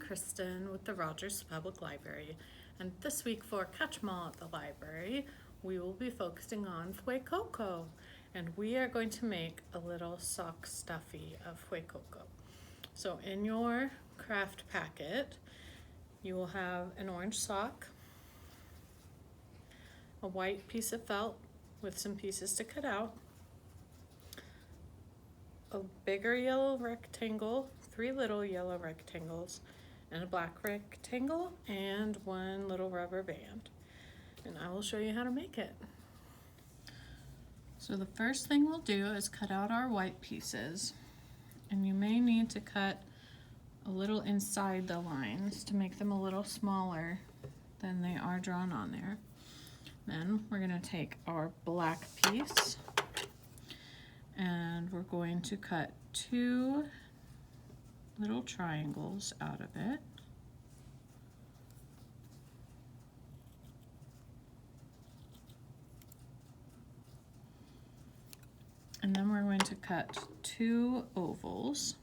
Kristin with the Rogers Public Library, and this week for Catch 'em All at the library, we will be focusing on Fuecoco, and we are going to make a little sock stuffy of Fuecoco. So in your craft packet, you will have an orange sock, a white piece of felt with some pieces to cut out, a bigger yellow rectangle, 3 little yellow rectangles, and a black rectangle, and 1 little rubber band. And I will show you how to make it. So the first thing we'll do is cut out our white pieces, and you may need to cut a little inside the lines to make them a little smaller than they are drawn on there. Then we're going to take our black piece and we're going to cut 2 little triangles out of it. And then we're going to cut 2 ovals.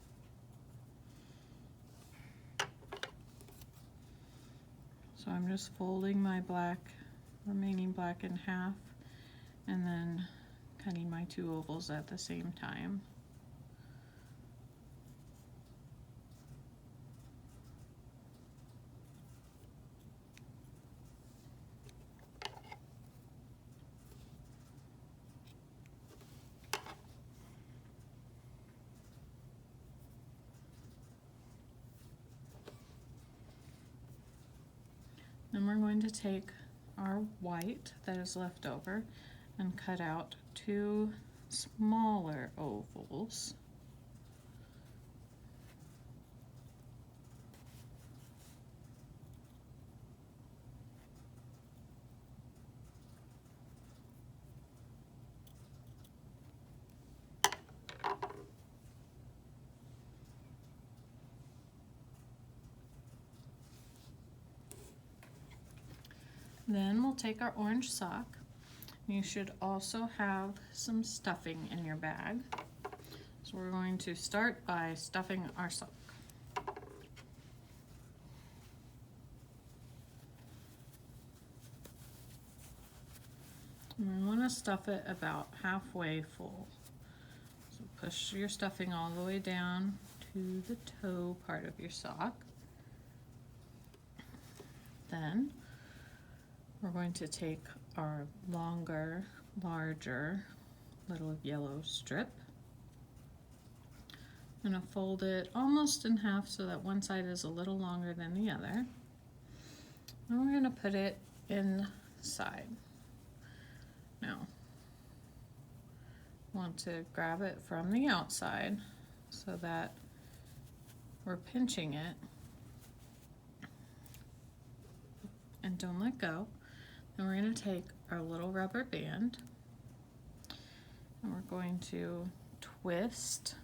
So I'm just folding my remaining black in half and then cutting my 2 ovals at the same time. Then we're going to take our white that is left over and cut out 2 smaller ovals. Then we'll take our orange sock. You should also have some stuffing in your bag. So we're going to start by stuffing our sock. And we want to stuff it about halfway full. So push your stuffing all the way down to the toe part of your sock. Then we're going to take our longer, larger little yellow strip. I'm going to fold it almost in half so that one side is a little longer than the other. And we're going to put it inside. Now, want to grab it from the outside so that we're pinching it, and don't let go. Then we're going to take our little rubber band and we're going to twist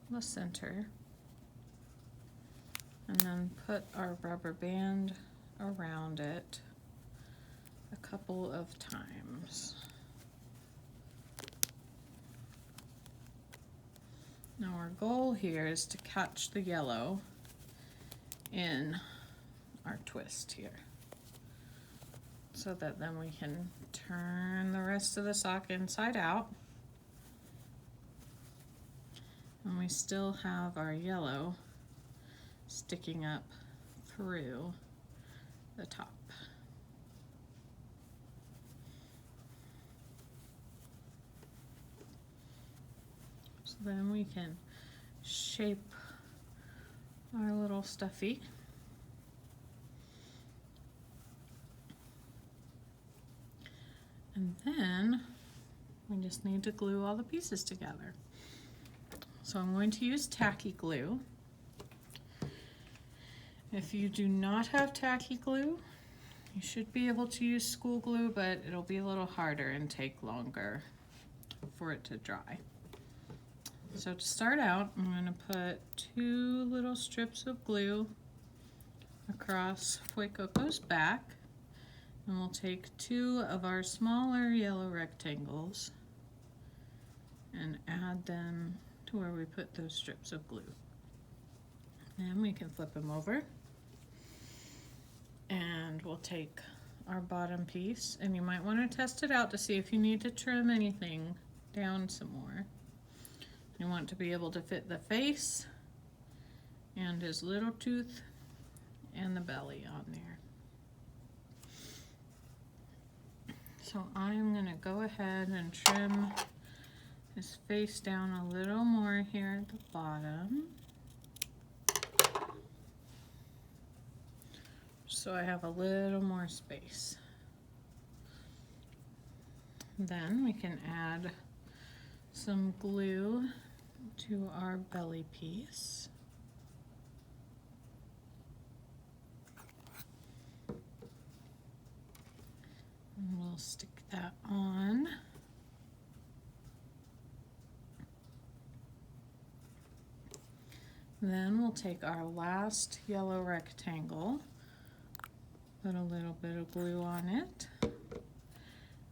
the center and then put our rubber band around it a couple of times. Now our goal here is to catch the yellow in our twist here, so that then we can turn the rest of the sock inside out and we still have our yellow sticking up through the top. So then we can shape our little stuffy. And then we just need to glue all the pieces together. So I'm going to use tacky glue. If you do not have tacky glue, you should be able to use school glue, but it'll be a little harder and take longer for it to dry. So to start out, I'm going to put 2 little strips of glue across Fuecoco's back. And we'll take 2 of our smaller yellow rectangles and add them to where we put those strips of glue. And we can flip him over. And we'll take our bottom piece, and you might want to test it out to see if you need to trim anything down some more. You want to be able to fit the face and his little tooth and the belly on there. So I'm going to go ahead and trim his face down a little more here at the bottom, so I have a little more space. Then we can add some glue to our belly piece. And we'll stick that on. Then we'll take our last yellow rectangle, put a little bit of glue on it.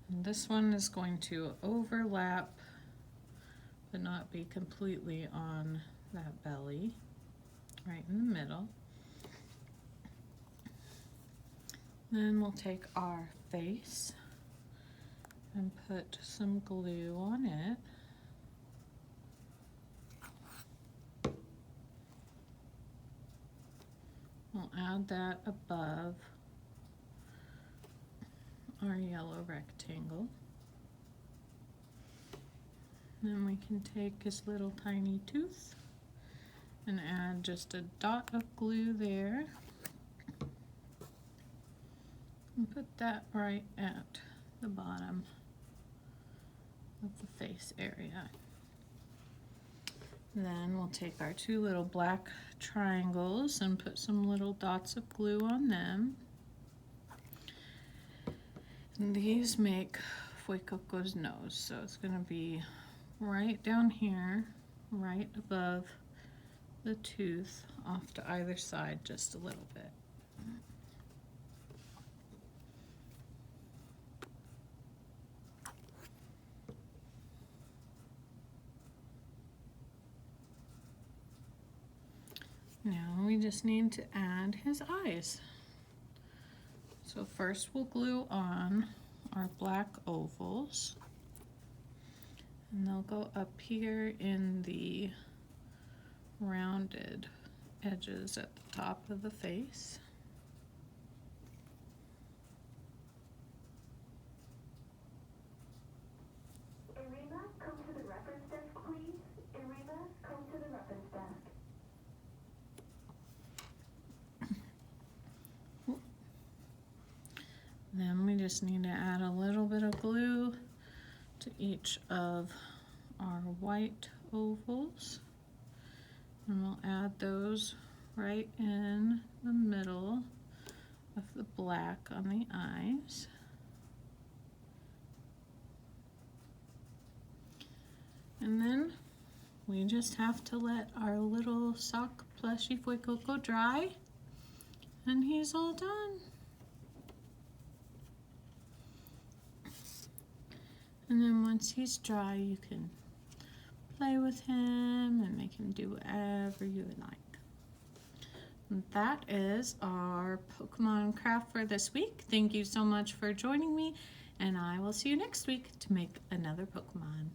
And this one is going to overlap but not be completely on that belly, right in the middle. Then we'll take our face and put some glue on it. We'll add that above our yellow rectangle. Then we can take his little tiny tooth and add just a dot of glue there. And put that right at the bottom of the face area. Then we'll take our two little black triangles and put some little dots of glue on them. And these make Fuecoco's nose, so it's going to be right down here, right above the tooth, off to either side just a little bit. Now we just need to add his eyes. So first we'll glue on our black ovals, and they'll go up here in the rounded edges at the top of the face. Irina, come to the reference desk, please. Irina, come to the reference desk. Then we just need to add a little bit of glue to each of our white ovals. And we'll add those right in the middle of the black on the eyes. And then we just have to let our little sock plushie Fuecoco dry, and he's all done. And then once he's dry, you can play with him and make him do whatever you would like. And that is our Pokemon craft for this week. Thank you so much for joining me, and I will see you next week to make another Pokemon.